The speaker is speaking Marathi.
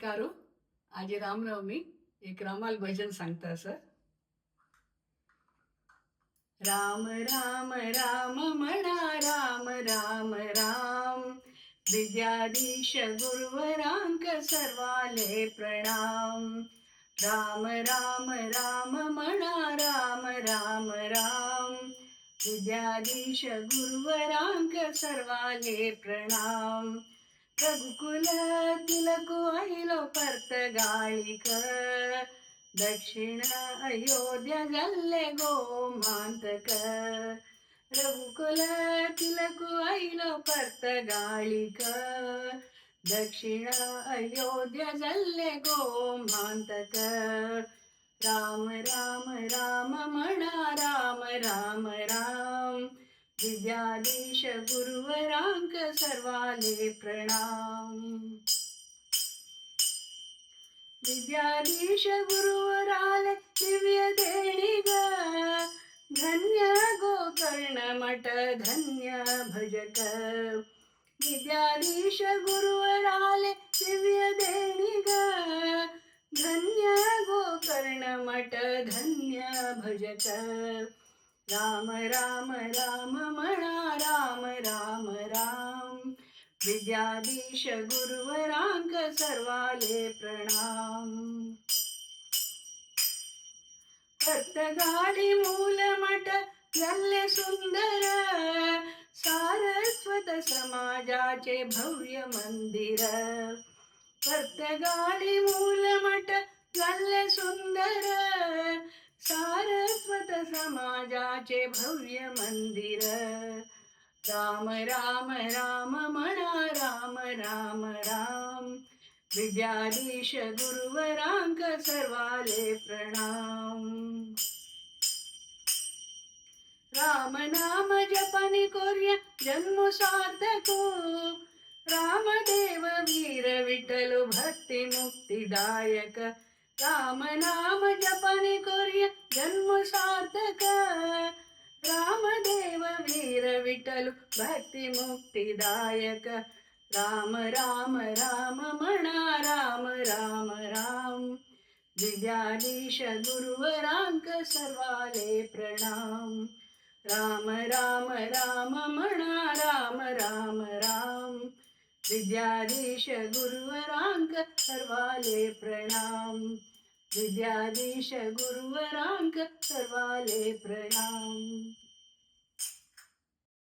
नमस्कार हो. आज रामनवमी. एक रामाल भजन सांगता सर. राम राम राम म्हणा राम राम राम, विद्याधीश गुरुवरांक सर्वाले प्रणाम. राम राम राम म्हणा राम राम राम, विद्याधीश गुरुवरांक सर्वाले प्रणाम. रघुकुल तिलकु ऐलो ಪರ್ತಗಾಳಿಕ, दक्षिण अयोध्या जल्ले गोमांतक. रघुकुल तिलकु ऐलो ಪರ್ತಗಾಳಿಕ, दक्षिण अयोध्या जल्ले गोमांतक. राम राम राम म्हणा राम राम राम, विद्याधीश गुरुवरांक सर्वाले प्रणाम. विद्याधीश गुरुवराले दिव्य देणी ग, धन्य गोकर्ण मठ धन्य भजक. विद्याधीश गुरुवराले दिव्य देणी ग, धन्य गोकर्ण मठ धन्य भजक. राम राम राम म्हणा राम राम राम, विद्याधीश गुरुवरांक सर्वाले प्रणाम. पत्रगाळी मूल मठ झाले सुंदर, सारस्वत समाजाचे भव्य मंदिर. पत्रगाळी मूल मठ झाले सुंदर, सारस्वत समाजाचे भव्य मंदिर. राम राम राम म्हणा राम राम राम, विद्याधीश गुरुवरांक सर्वाले प्रणाम. राम नाम जपनी कोर्य जन्म सार्थको, रामदेव वीर विठ्ठल भक्ती मुक्तिदायक. राम नाम जपनी कोर्य जन्म सार्थक, रामदेव वीर विठ्ठल भक्ती मुक्तिदायक. राम राम राम म्हणा राम राम राम, विद्याधीश गुरुवरांक सर्वाले प्रणाम. राम राम राम म्हणा राम राम राम, विद्याधीश गुरुवरांक सर्वाले प्रणाम. विद्याधीश गुरुवरांक सर्वाले प्रणाम.